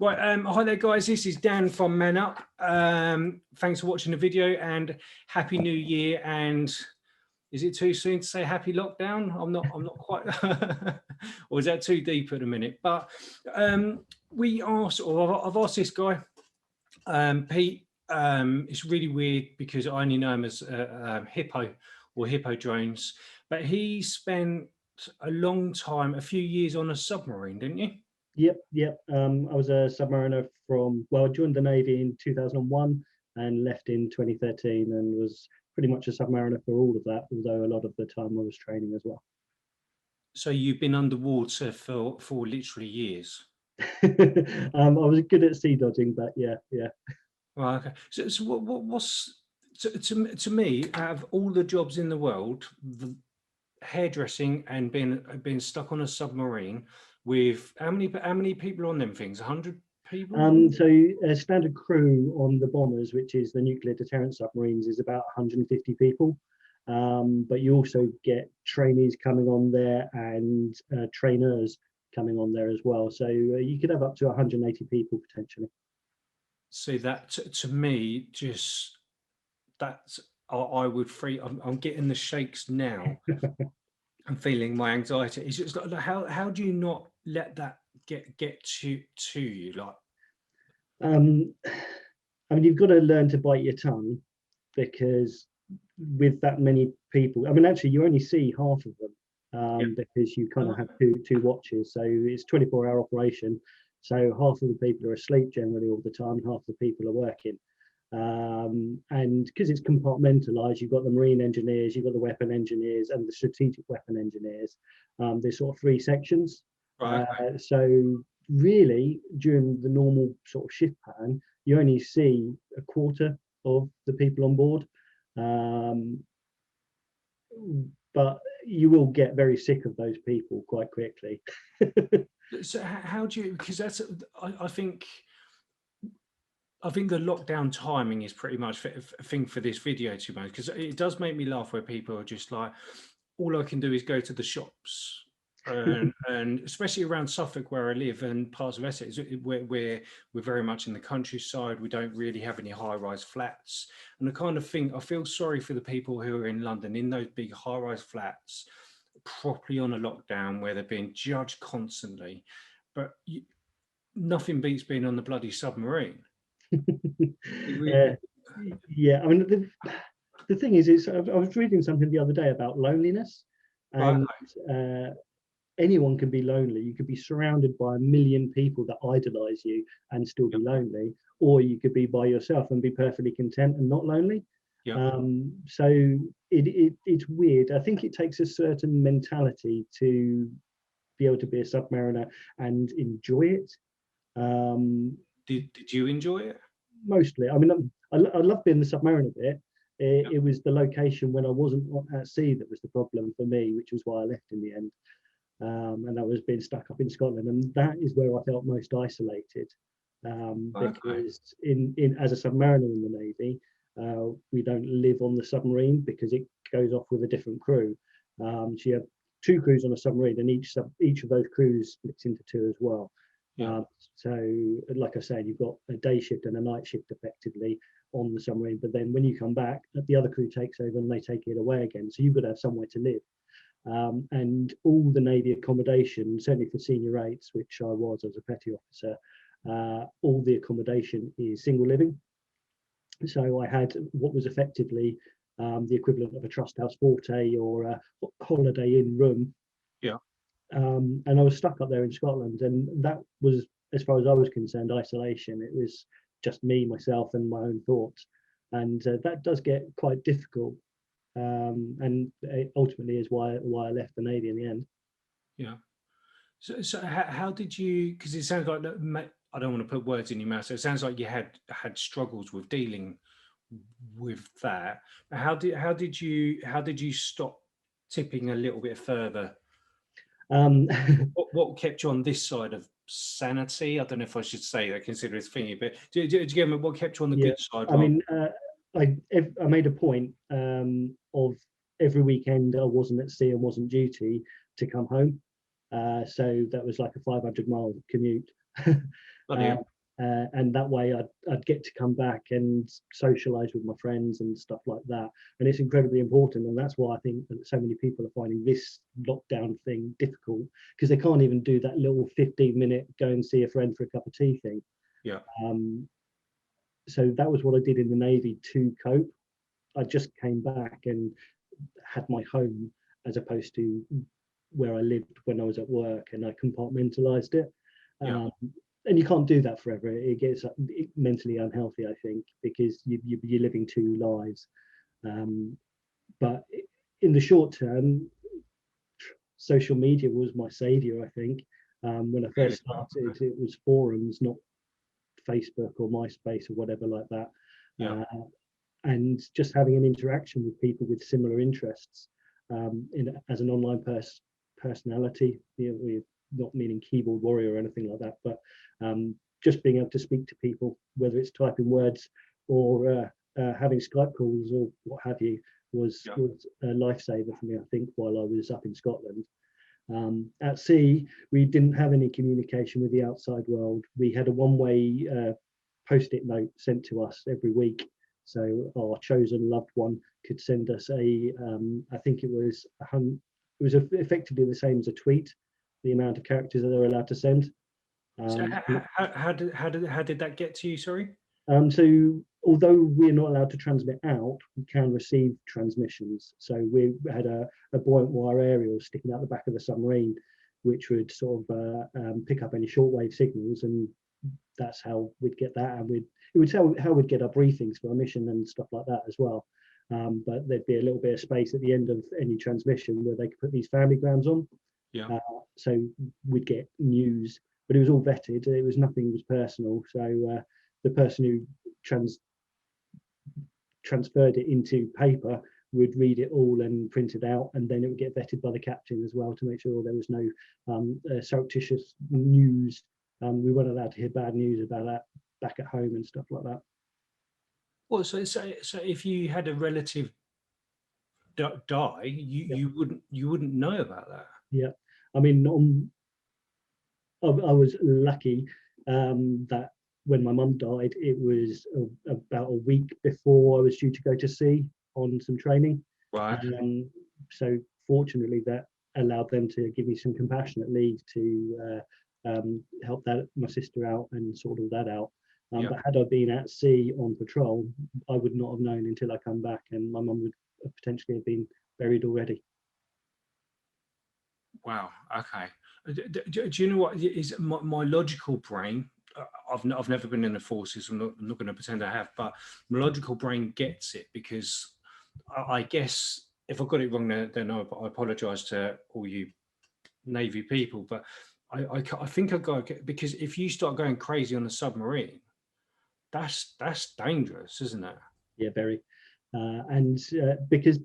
Right, hi there guys, this is Dan from Manup. Thanks for watching the video and Happy New Year. And is it too soon to say happy lockdown? I'm not quite, or is that too deep at the minute? But we asked, or I've asked this guy, Pete, it's really weird because I only know him as Hippo or Hippo-Drones, but he spent a long time, a few years on a submarine, didn't you? Yep. I was a submariner I joined the Navy in 2001 and left in 2013 and was pretty much a submariner for all of that, although a lot of the time I was training as well. So you've been underwater for literally years. I was good at sea dodging, but yeah. Right, okay. So what's to me, out of all the jobs in the world, the hairdressing and being stuck on a submarine with how many people on them things? 100 people? So a standard crew on the bombers, which is the nuclear deterrent submarines, is about 150 people. But you also get trainees coming on there and trainers coming on there as well. So you could have up to 180 people potentially. See, that to me, I would free. I'm getting the shakes now. I'm feeling my anxiety. It's just like, how do you not let that get to you? Like, I mean, you've got to learn to bite your tongue, because with that many people, I mean, actually, you only see half of them, because you kind of have two watches. So it's 24-hour operation. So half of the people are asleep generally all the time, half the people are working. And because it's compartmentalized, you've got the marine engineers, you've got the weapon engineers and the strategic weapon engineers. There's sort of three sections. right, So really, during the normal sort of shift pattern, you only see a quarter of the people on board. But you will get very sick of those people quite quickly. So how do you? Because that's I think the lockdown timing is pretty much a thing for this video too much, because it does make me laugh where people are just like, all I can do is go to the shops. And especially around Suffolk where I live and parts of Essex, we're very much in the countryside. We don't really have any high-rise flats, and the kind of thing, I feel sorry for the people who are in London in those big high-rise flats, properly on a lockdown where they're being judged constantly. But nothing beats being on the bloody submarine. Yeah, I mean, the thing is I was reading something the other day about loneliness, and anyone can be lonely. You could be surrounded by a million people that idolize you and still be lonely, or you could be by yourself and be perfectly content and not lonely. So it's weird. I think it takes a certain mentality to be able to be a submariner and enjoy it. Did you enjoy it? Mostly. I mean, I love being the submariner bit. It was the location when I wasn't at sea that was the problem for me, which was why I left in the end. And that was being stuck up in Scotland, and that is where I felt most isolated. Because in as a submariner in the Navy, we don't live on the submarine because it goes off with a different crew. So you have two crews on a submarine, and each of those crews splits into two as well. So like I said, you've got a day shift and a night shift effectively on the submarine, but then when you come back, the other crew takes over and they take it away again. So you've got to have somewhere to live. And all the Navy accommodation, certainly for senior rates, which I was as a petty officer, all the accommodation is single living. So I had what was effectively the equivalent of a trust house forte or a holiday inn room. And I was stuck up there in Scotland, and that was, as far as I was concerned, isolation. It was just me, myself, and my own thoughts, and that does get quite difficult. And it ultimately is why I left the Navy in the end. So how did you? Because it sounds like, I don't want to put words in your mouth. So it sounds like you had struggles with dealing with that. How did you stop tipping a little bit further? What kept you on this side of sanity? I don't know if I should say that, consider it's thingy, but do you get me? What kept you on the good side? I mean, I made a point of every weekend I wasn't at sea and wasn't duty to come home. So that was like a 500-mile commute. Bloody hell. And that way I'd get to come back and socialize with my friends and stuff like that. And it's incredibly important. And that's why I think that so many people are finding this lockdown thing difficult, because they can't even do that little 15-minute go and see a friend for a cup of tea thing. Yeah. So that was what I did in the Navy to cope. I just came back and had my home as opposed to where I lived when I was at work, and I compartmentalized it. Yeah. And you can't do that forever. It gets mentally unhealthy, I think, because you're living two lives. But in the short term, social media was my savior, I think. When I first started, it was forums, not Facebook or MySpace or whatever like that. Yeah. And just having an interaction with people with similar interests, as an online personality, we're not meaning keyboard warrior or anything like that, but just being able to speak to people, whether it's typing words or having Skype calls or what have you, was a lifesaver for me, I think, while I was up in Scotland. At sea, we didn't have any communication with the outside world. We had a one-way post-it note sent to us every week. So our chosen loved one could send us a, I think it was effectively the same as a tweet, the amount of characters that they're allowed to send. So how did that get to you? Sorry. So although we're not allowed to transmit out, we can receive transmissions. So we had a buoyant wire aerial sticking out the back of the submarine, which would sort of pick up any shortwave signals, and that's how we'd get that. And it would tell how we'd get our briefings for our mission and stuff like that as well. But there'd be a little bit of space at the end of any transmission where they could put these family grams on. Yeah. So we'd get news, but it was all vetted. It was nothing was personal. So the person who transferred it into paper would read it all and print it out, and then it would get vetted by the captain as well to make sure there was no surreptitious news. We weren't allowed to hear bad news about that back at home and stuff like that. Well, so if you had a relative die, you wouldn't know about that. Yeah, I mean, I was lucky that when my mum died, it was about a week before I was due to go to sea on some training. Right. So fortunately, that allowed them to give me some compassionate leave to help my sister out and sort all that out. But had I been at sea on patrol, I would not have known until I come back, and my mum would potentially have been buried already. Wow. Okay. Do you know what is my logical brain? I've never been in the forces. I'm not going to pretend I have, but my logical brain gets it, because I guess if I got it wrong, then I apologise to all you Navy people. But I think I got it, because if you start going crazy on a submarine, that's dangerous, isn't it? Yeah, very. And because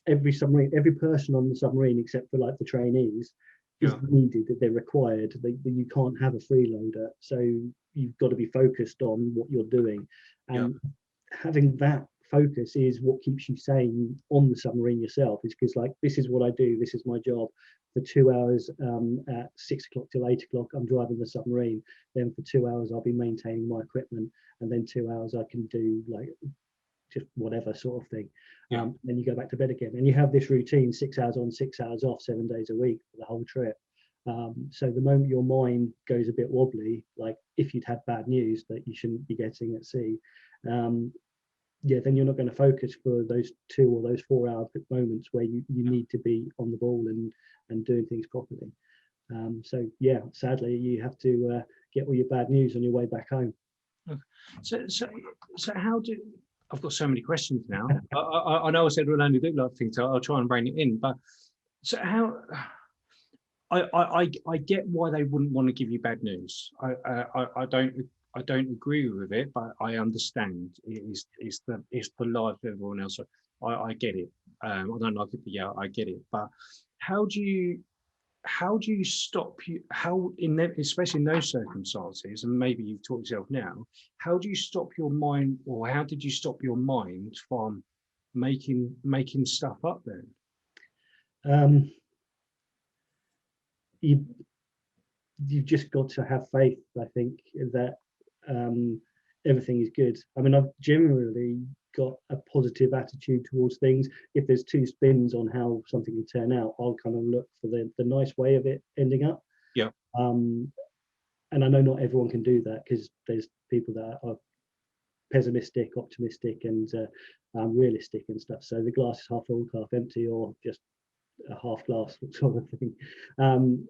every person on the submarine, except for like the trainees, is needed, that they're required. You can't have a freeloader, so you've got to be focused on what you're doing, and having that focus is what keeps you sane on the submarine yourself. Is because, like, this is what I do, this is my job. For 2 hours, at 6 o'clock till 8 o'clock, I'm driving the submarine. Then for 2 hours, I'll be maintaining my equipment, and then 2 hours I can do like just whatever sort of thing. Then you go back to bed again, and you have this routine: 6 hours on, 6 hours off, 7 days a week for the whole trip. So the moment your mind goes a bit wobbly, like if you'd had bad news that you shouldn't be getting at sea, then you're not going to focus for those 2 or those 4 hour moments where you need to be on the ball and doing things properly. So yeah, sadly, you have to get all your bad news on your way back home. So how do I've got so many questions now. I know I said we'll only do like things, so I'll try and bring it in. But so how? I get why they wouldn't want to give you bad news. I don't agree with it, but I understand it's the life of everyone else. So I get it. I don't like it, but yeah, I get it. But how do you stop especially in those circumstances, and maybe you've taught yourself now, how do you stop your mind, or how did you stop your mind from making stuff up then? you've just got to have faith, I think, that everything is good. I mean, I've generally got a positive attitude towards things. If there's two spins on how something can turn out, I'll kind of look for the nice way of it ending up. Yeah. And I know not everyone can do that, because there's people that are pessimistic, optimistic, and realistic and stuff. So the glass is half full, half empty, or just a half glass sort of thing. And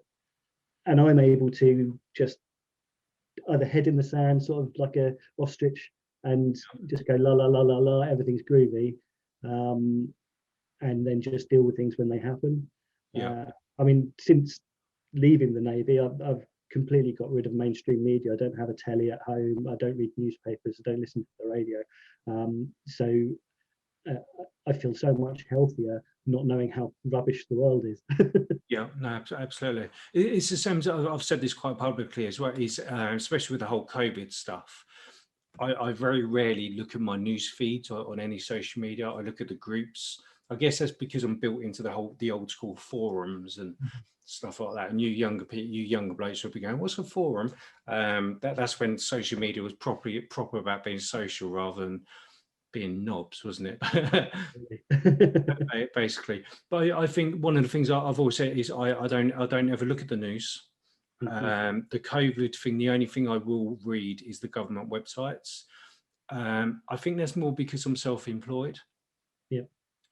I'm able to just either head in the sand, sort of like a ostrich, and just go la la la la la, everything's groovy, and then just deal with things when they happen. Yeah. I mean, since leaving the Navy, I've completely got rid of mainstream media. I don't have a telly at home. I don't read newspapers. I don't listen to the radio. So I feel so much healthier not knowing how rubbish the world is. Yeah, no, absolutely. It's the same. I've said this quite publicly as well. Is especially with the whole COVID stuff. I very rarely look at my news feeds on any social media. I look at the groups. I guess that's because I'm built into the old school forums and stuff like that. And you younger blokes will be going, "What's a forum?" That's when social media was proper about being social rather than being knobs, wasn't it? Basically. But I think one of the things I've always said is I don't ever look at the news. The COVID thing, the only thing I will read is the government websites. I think that's more because I'm self-employed. Yeah.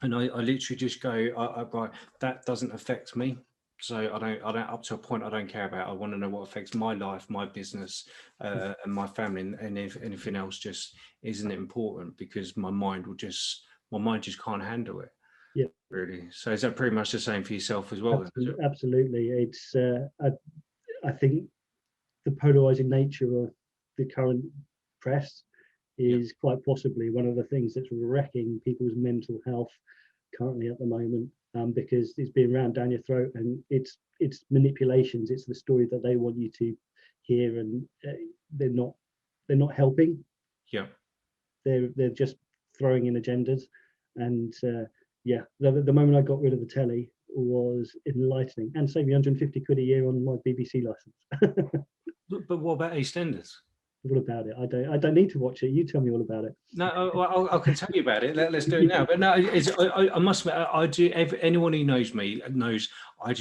And I literally just go, right, that doesn't affect me. So I don't up to a point I don't care about. I want to know what affects my life, my business, and my family, and if anything else just isn't important, because my mind just can't handle it. Yeah. Really. So is that pretty much the same for yourself as well? Absolutely. It's I think the polarizing nature of the current press is quite possibly one of the things that's wrecking people's mental health currently at the moment, because it's being rammed down your throat, and it's manipulations. It's the story that they want you to hear, and they're not helping. Yeah. They're just throwing in agendas, and the moment I got rid of the telly was enlightening, and saved me 150 quid a year on my BBC license. But what about EastEnders? What about it? I don't need to watch it. You tell me all about it. No, I can tell you about it. Let's do it now. But no, I must admit, I do. Anyone who knows me knows I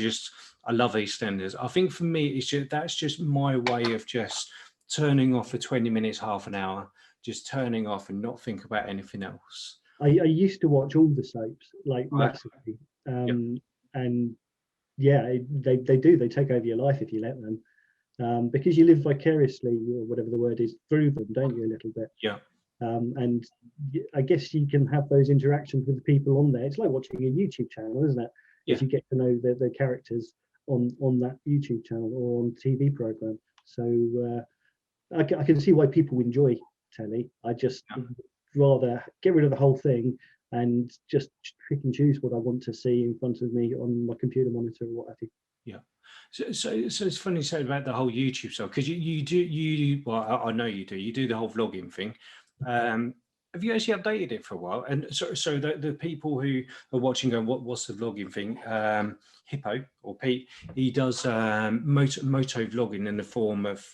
love EastEnders. I think for me, that's just my way of just turning off for 20 minutes, half an hour, just turning off and not think about anything else. I used to watch all the soaps, like massively, and yeah, they do. They take over your life if you let them, because you live vicariously, or whatever the word is, through them, don't you, a little bit? Yeah. And I guess you can have those interactions with the people on there. It's like watching a YouTube channel, isn't it? Yeah. If you get to know the characters on that YouTube channel or on TV program. So I can see why people enjoy telly. I just rather get rid of the whole thing and just pick and choose what I want to see in front of me on my computer monitor or what have you. Yeah. So it's funny you say about the whole YouTube stuff, because you do well, I know you do the whole vlogging thing. Have you actually updated it for a while? And so the people who are watching going, what's the vlogging thing? Hippo, or Pete, he does moto vlogging in the form of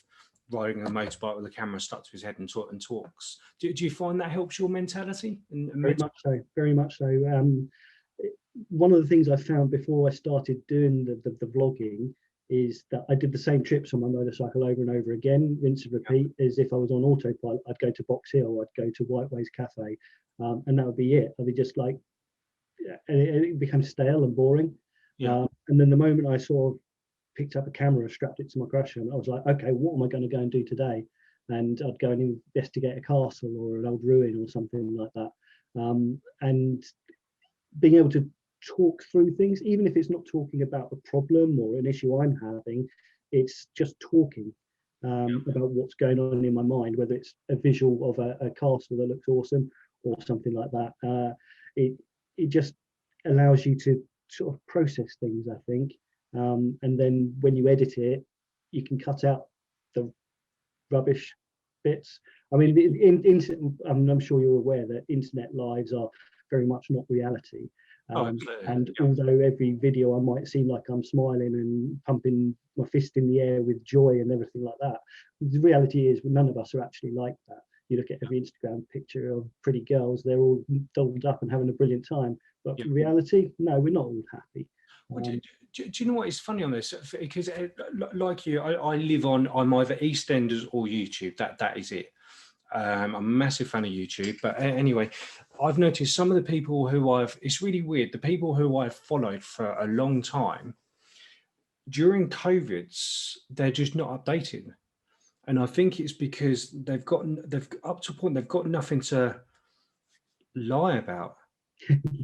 riding a motorbike with a camera stuck to his head and talks. Do you find that helps your mentality? Very much so. Very much so. One of the things I found before I started doing the vlogging is that I did the same trips on my motorcycle over and over again, rinse and repeat, as if I was on autopilot. I'd go to Box Hill, I'd go to Whiteways Cafe, and that would be it. I'd be just like, and it becomes stale and boring. And then the moment I sort of picked up a camera, strapped it to my crusher, and I was like, okay, what am I going to go and do today? And I'd go and investigate a castle or an old ruin or something like that. And being able to talk through things, even if it's not talking about a problem or an issue I'm having, it's just talking about what's going on in my mind, whether it's a visual of a castle that looks awesome or something like that. It just allows you to sort of process things, I think. And then when you edit it, you can cut out the rubbish bits. I mean, I'm sure you're aware that internet lives are very much not reality. Oh, absolutely. And Yeah. although every video I might seem like I'm smiling and pumping my fist in the air with joy and everything like that, the reality is none of us are actually like that. You look at every Instagram picture of pretty girls, they're all dolled up and having a brilliant time. But Yeah. in reality, no, we're not all happy. Well, do you know what is funny on this? Because like you, I live on, I'm either EastEnders or YouTube. That is it. I'm a massive fan of YouTube, but anyway, I've noticed some of the people who it's really weird, the people who I've followed for a long time, during COVID's, they're just not updated. And I think it's because they've up to a point, they've got nothing to lie about.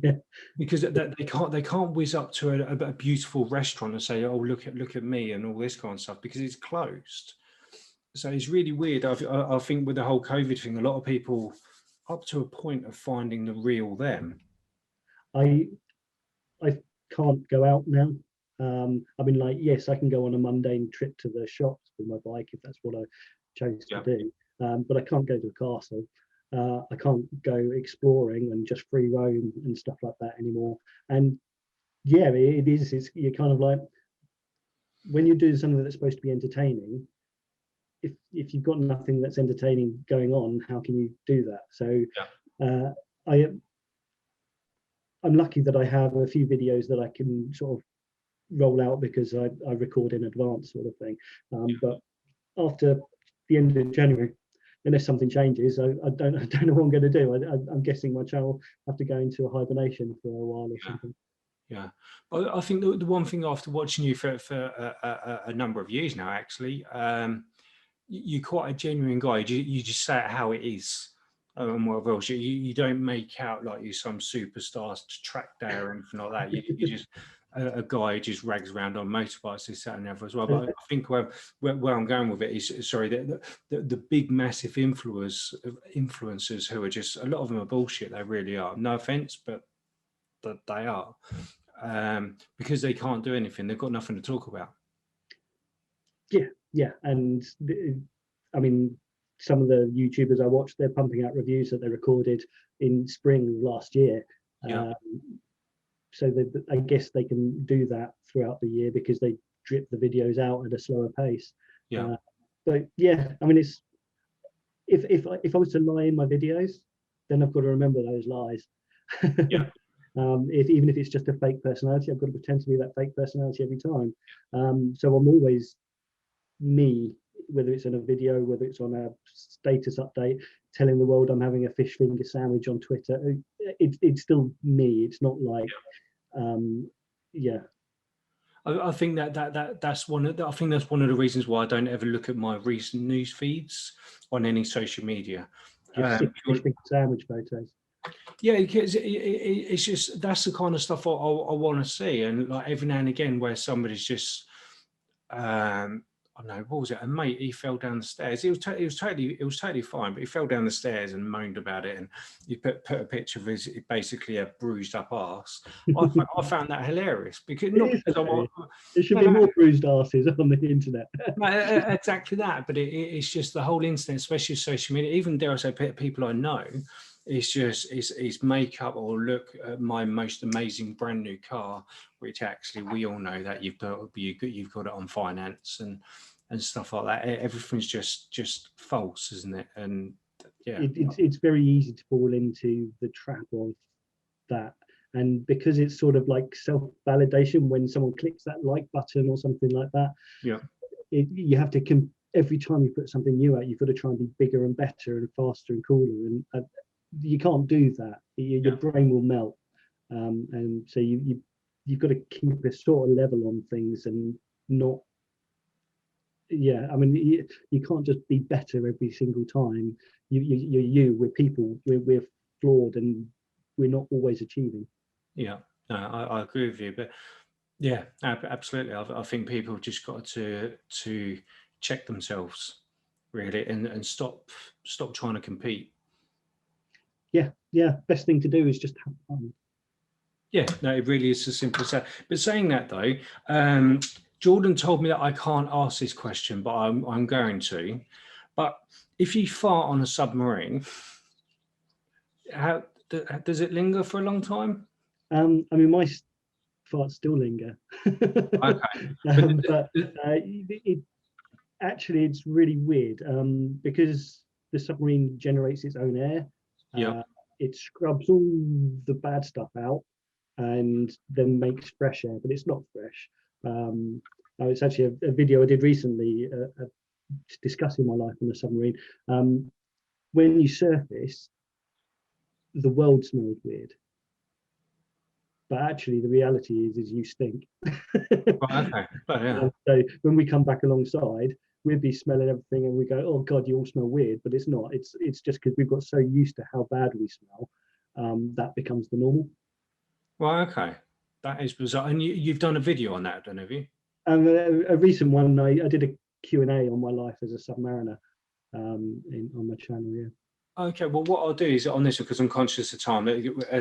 Yeah. Because they can't whiz up to a beautiful restaurant and say, oh, look at me and all this kind of stuff, because it's closed. So it's really weird. I think with the whole COVID thing, a lot of people up to a point of finding the real them. I can't go out now. I mean, like, yes, I can go on a mundane trip to the shops with my bike if that's what I chose to do, but I can't go to a castle. I can't go exploring and just free roam and stuff like that anymore. And yeah, it is. You're kind of like, when you're doing something that's supposed to be entertaining, if you've got nothing that's entertaining going on, how can you do that? So I'm lucky that I have a few videos that I can sort of roll out because I record in advance, sort of thing. But after the end of January, unless something changes, I don't know what I'm going to do. I'm guessing my channel have to go into a hibernation for a while or something. Yeah, but I think the one thing after watching you for a number of years now, actually, you're quite a genuine guy. You just say it how it is. And what else? You don't make out like you're some superstar track day or anything like that. You're just a guy who just rags around on motorbikes, this, that, and the other as well. But I think where I'm going with it is, sorry, the big massive influencers who are just, a lot of them are bullshit. They really are. No offense, but they are, because they can't do anything. They've got nothing to talk about. Yeah, and I mean, some of the YouTubers I watched, they're pumping out reviews that they recorded in spring last year. So I guess they can do that throughout the year because they drip the videos out at a slower pace. But yeah, I mean, it's if I was to lie in my videos, then I've got to remember those lies. Even if it's just a fake personality, I've got to pretend to be that fake personality every time. So I'm always me, whether it's in a video, whether it's on a status update, telling the world I'm having a fish finger sandwich on Twitter. It's still me. It's not like, I think that's one of the reasons why I don't ever look at my recent news feeds on any social media. Just fish finger sandwich photos. Yeah, because it's just, that's the kind of stuff I want to see. And like every now and again where somebody's just, I don't know, what was it? A mate, he fell down the stairs. It was totally fine, but he fell down the stairs and moaned about it. And you put a picture of his basically a bruised up arse. I found that hilarious because there should be more bruised arses on the internet. Exactly that, but it's just the whole internet, especially social media. Even dare I say, people I know. It's just it's makeup or look at my most amazing brand new car, which actually we all know that you've got it on finance and stuff like that. Everything's just false, isn't it? And yeah, it's very easy to fall into the trap of that, and because it's sort of like self-validation when someone clicks that like button or something like that. You have to every time you put something new out, you've got to try and be bigger and better and faster and cooler, and you can't do that. Your brain will melt, and so you've got to keep a sort of level on things and not. I mean, you can't just be better every single time. We're people. We're flawed, and we're not always achieving. No, I agree with you, but yeah, absolutely. I think people have just got to check themselves really and stop trying to compete. Best thing to do is just have fun. Yeah, no, it really is as simple as that. But saying that though, Jordan told me that I can't ask this question, but I'm going to. But if you fart on a submarine, how does it linger for a long time? I mean, my farts still linger. Okay. But actually, it's really weird because the submarine generates its own air. Yeah. It scrubs all the bad stuff out and then makes fresh air, but it's not fresh. It's actually a video I did recently discussing my life on a submarine. When you surface, the world smells weird, but actually the reality is you stink. Right, okay. Oh, yeah. So when we come back alongside, we'd be smelling everything and we go, oh God, you all smell weird, but it's not. It's just because we've got so used to how bad we smell, that becomes the normal. Well, okay. That is bizarre. And you've done a video on that, then, have you? A recent one, I did a Q&A on my life as a submariner on my channel, yeah. Okay, well, what I'll do is on this, because I'm conscious of time,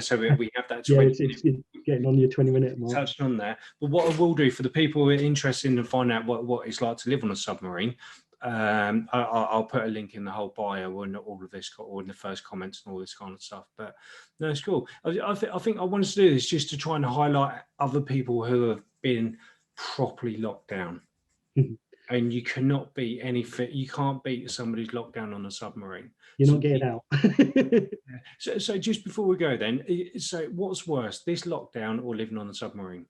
so we have that Yeah, 20 it's getting on your 20-minute mark. touched on there. But what I will do for the people who are interested in finding out what it's like to live on a submarine, I'll put a link in the whole bio and all of this, or in the first comments and all this kind of stuff. But no, it's cool. I think I wanted to do this just to try and highlight other people who have been properly locked down. And you cannot beat you can't beat somebody's lockdown on a submarine. You're not getting out. So just before we go then, so what's worse, this lockdown or living on a submarine?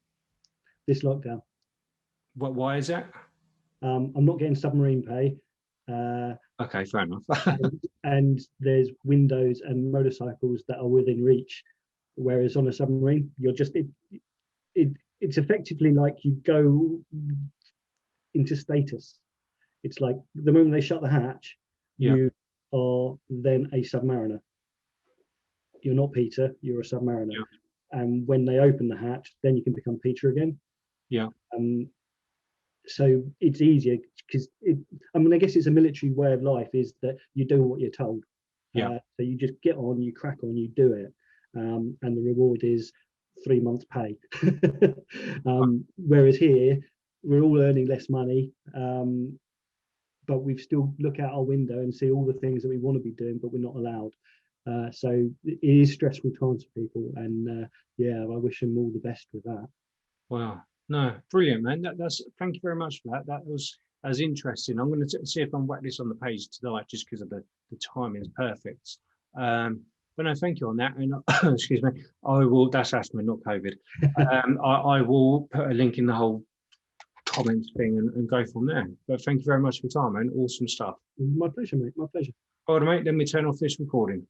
This lockdown. Why is that? I'm not getting submarine pay. Okay, fair enough. and there's windows and motorcycles that are within reach, whereas on a submarine, you're just it's effectively like you go into status. It's like the moment they shut the hatch, Yeah. you are then a submariner. You're not Peter, you're a submariner. Yeah. And when they open the hatch, then you can become Peter again. Yeah. So it's easier because I mean, I guess it's a military way of life, is that you do what you're told. Yeah. So you just get on, you crack on, you do it. And the reward is 3 months pay. Whereas here, we're all earning less money, but we've still look out our window and see all the things that we want to be doing, but we're not allowed. So it is stressful times for people, and yeah, I wish them all the best with that. Wow. No, brilliant, man. Thank you very much for that. That was interesting. I'm going to see if I can whack this on the page tonight, just because of the timing is perfect. But no, thank you on that. And excuse me, I will. That's asthma, not COVID. I will put a link in the whole comments thing and go from there. But thank you very much for your time, man. Awesome stuff. My pleasure, mate. My pleasure. All right, mate. Let me turn off this recording.